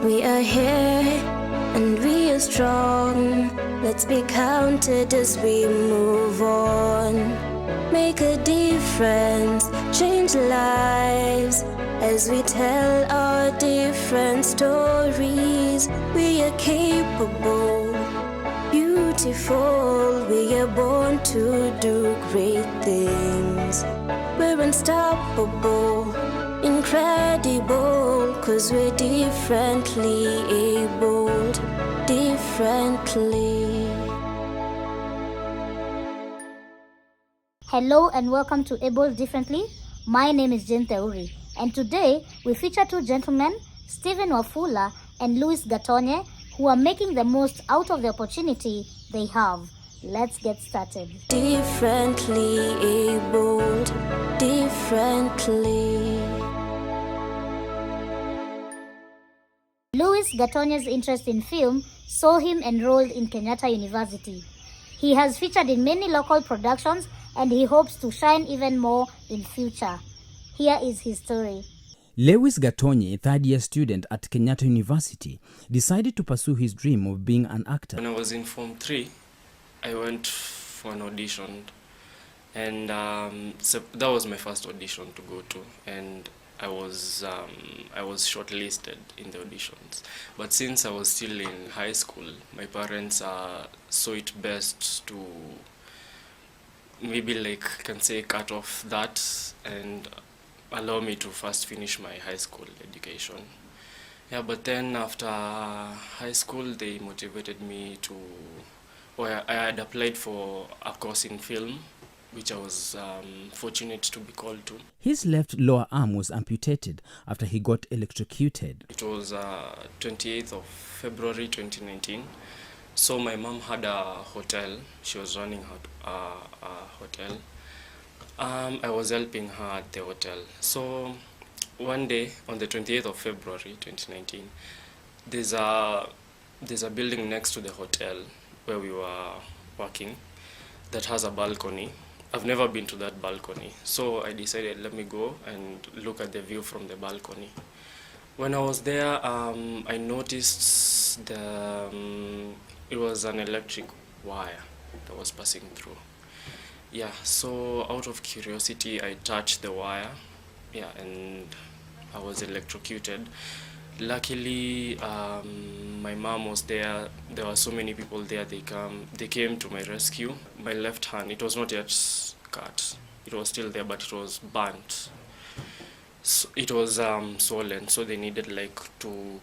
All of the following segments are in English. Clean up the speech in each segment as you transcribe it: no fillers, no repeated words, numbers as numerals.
We are here and we are strong. Let's be counted as we move on. Make a difference, change lives as we tell our different stories. We are capable, beautiful. We are born to do great things. We're unstoppable, incredible, 'cause we're differently abled, differently. Hello and welcome to Able Differently. My name is Jane Theuri, and today we feature two gentlemen, Stephen Wafula and Louis Gatonye, who are making the most out of the opportunity they have. Let's get started. Differently abled, differently. Louis Gatonye's interest in film saw him enrolled in Kenyatta University. He has featured in many local productions and he hopes to shine even more in future. Here is his story. Lewis Gatonye, a third-year student at Kenyatta University, decided to pursue his dream of being an actor. When I was in Form 3, I went for an audition, and so that was my first audition to go to, and I was shortlisted in the auditions. But since I was still in high school, my parents saw it best to maybe cut off that and allow me to first finish my high school education. Yeah, but then after high school, they motivated me to, I had applied for a course in film, which I was fortunate to be called to. His left lower arm was amputated after he got electrocuted. It was 28th of February 2019. So my mom had a hotel. She was running a hotel. I was helping her at the hotel. So one day on the 28th of February 2019, there's a building next to the hotel where we were working that has a balcony. I've never been to that balcony, so I decided let me go and look at the view from the balcony. When I was there, I noticed it was an electric wire that was passing through. Yeah, so out of curiosity, I touched the wire, and I was electrocuted. Luckily, my mom was there. There were so many people there. They came to my rescue. My left hand, it was not yet cut. It was still there, but it was burnt. So it was swollen, so they needed to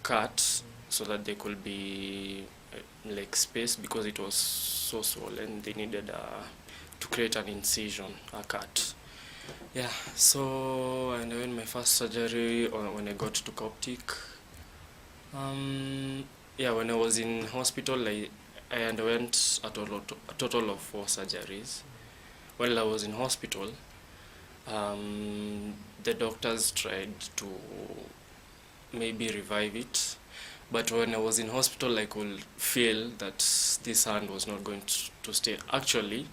cut so that there could be space, because it was so swollen. They needed to create an incision, a cut. Yeah, so I underwent my first surgery when I got to Coptic. When I was in hospital, I underwent a total of 4 surgeries. While I was in hospital, the doctors tried to maybe revive it. But when I was in hospital, I could feel that this hand was not going to stay. Actually,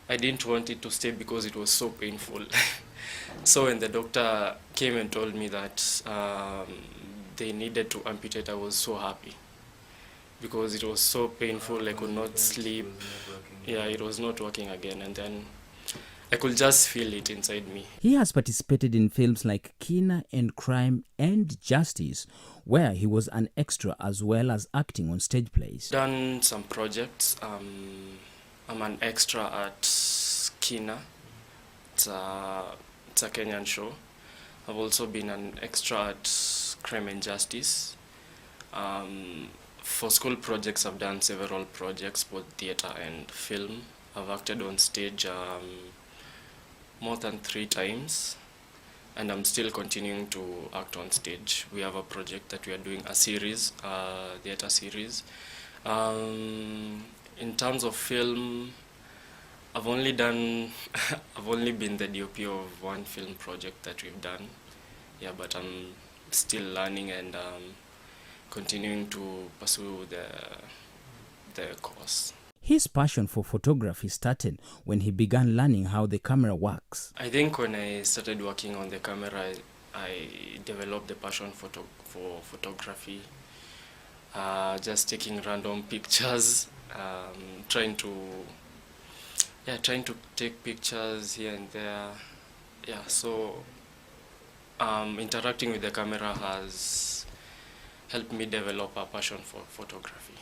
I didn't want it to stay because it was so painful. So when the doctor came and told me that they needed to amputate, I was so happy because it was so painful. I could not sleep. Yeah, it was not working again, and then I could just feel it inside me. He has participated in films like Kina and Crime and Justice, where he was an extra as well as acting on stage plays. Done some projects. I'm an extra at Kina. It's a Kenyan show. I've also been an extra at Crime and Justice. For school projects, I've done several projects, both theater and film. I've acted on stage more than 3 times, and I'm still continuing to act on stage. We have a project that we are doing, a series, theater series. In terms of film, I've only been the DOP of 1 film project that we've done. Yeah, but I'm still learning and continuing to pursue the course. His passion for photography started when he began learning how the camera works. I think when I started working on the camera, I developed the passion for photography. Just taking random pictures, trying to take pictures here and there. Yeah, so interacting with the camera has helped me develop a passion for photography.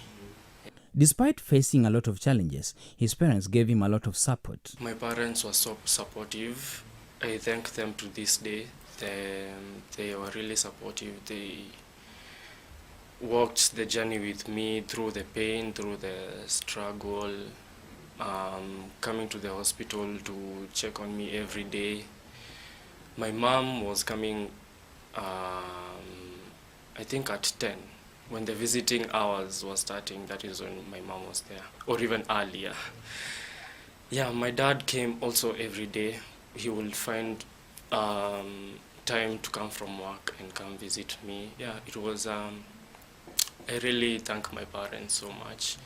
Despite facing a lot of challenges, his parents gave him a lot of support. My parents were so supportive. I thank them to this day. They were really supportive. They walked the journey with me through the pain, through the struggle, coming to the hospital to check on me every day. My mom was coming, I think at 10, when the visiting hours was starting. That is when my mom was there, or even earlier. Yeah, my dad came also every day. He will find time to come from work and come visit me. Yeah, it was, I really thank my parents so much.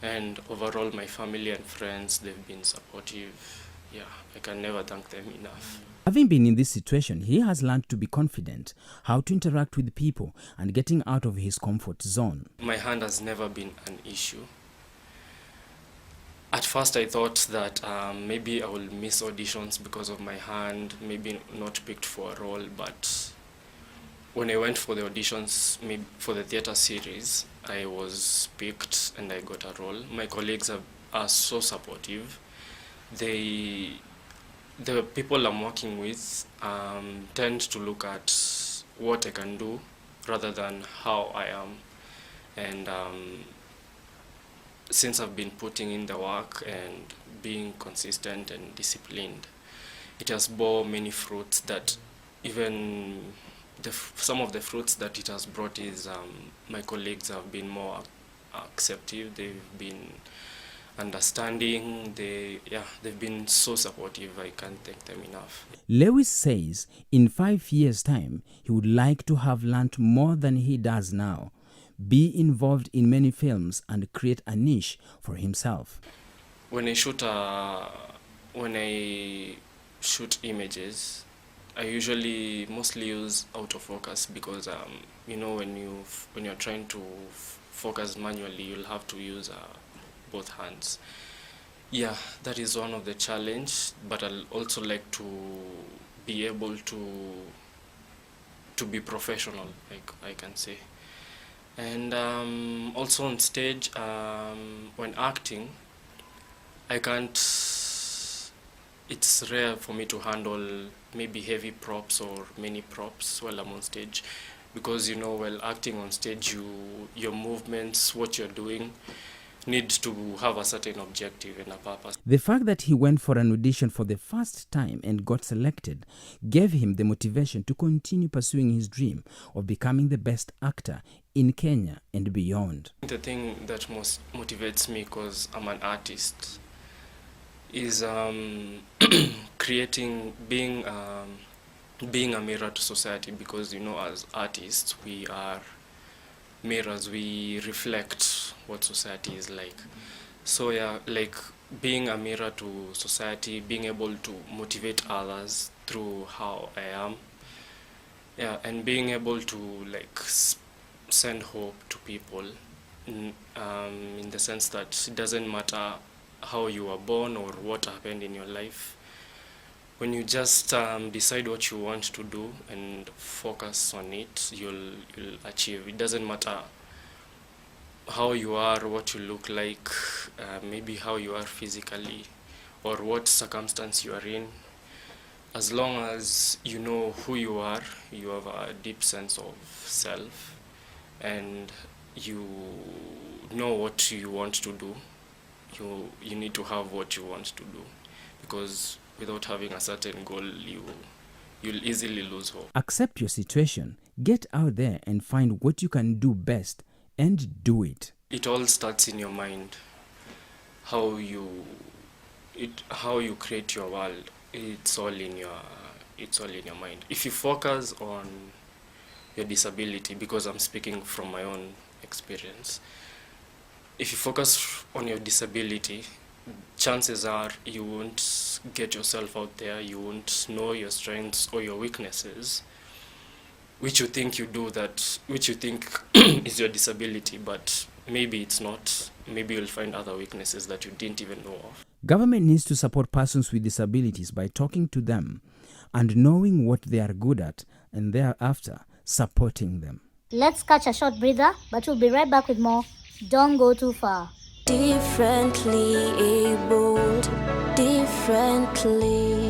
And overall, my family and friends, they've been supportive. Yeah, I can never thank them enough. Having been in this situation, he has learned to be confident, how to interact with people, and getting out of his comfort zone. My hand has never been an issue. At first I thought that maybe I will miss auditions because of my hand, maybe not picked for a role, but when I went for the auditions, maybe for the theater series, I was picked and I got a role. My colleagues are so supportive. The people I'm working with tend to look at what I can do rather than how I am. And since I've been putting in the work and being consistent and disciplined, it has bore many fruits that even some of the fruits that it has brought is my colleagues have been more accepting. They've been understanding. They've been so supportive. I can't thank them enough. Lewis says in 5 years' time, he would like to have learnt more than he does now, be involved in many films, and create a niche for himself. When I shoot images, I usually mostly use autofocus because when you're trying to focus manually, you'll have to use both hands. Yeah, that is one of the challenge, but I'll also like to be able to be professional, like I can say. And also on stage, when acting, it's rare for me to handle maybe heavy props or many props while I'm on stage, because while acting on stage, your movements, what you're doing, needs to have a certain objective and a purpose. The fact that he went for an audition for the first time and got selected gave him the motivation to continue pursuing his dream of becoming the best actor in Kenya and beyond. The thing that most motivates me, because I'm an artist, is being a mirror to society, because as artists we are mirrors, we reflect what society is like. So yeah, like being a mirror to society, being able to motivate others through how I am, yeah, and being able to like send hope to people in the sense that it doesn't matter how you were born or what happened in your life. When you just decide what you want to do and focus on it, you'll achieve. It doesn't matter how you are, what you look like, maybe how you are physically, or what circumstance you are in. As long as you know who you are, you have a deep sense of self, and you know what you want to do, you need to have what you want to do, because without having a certain goal, you'll easily lose hope. Accept your situation, get out there and find what you can do best, and do it. It all starts in your mind. How you create your world, it's all in your mind. If you focus on your disability, because I'm speaking from my own experience, if you focus on your disability, chances are you won't get yourself out there, you won't know your strengths or your weaknesses, which you think you do that, which you think is your disability, but maybe it's not. Maybe you'll find other weaknesses that you didn't even know of. Government needs to support persons with disabilities by talking to them and knowing what they are good at, and thereafter supporting them. Let's catch a short breather, but we'll be right back with more. Don't go too far. Differently abled, differently.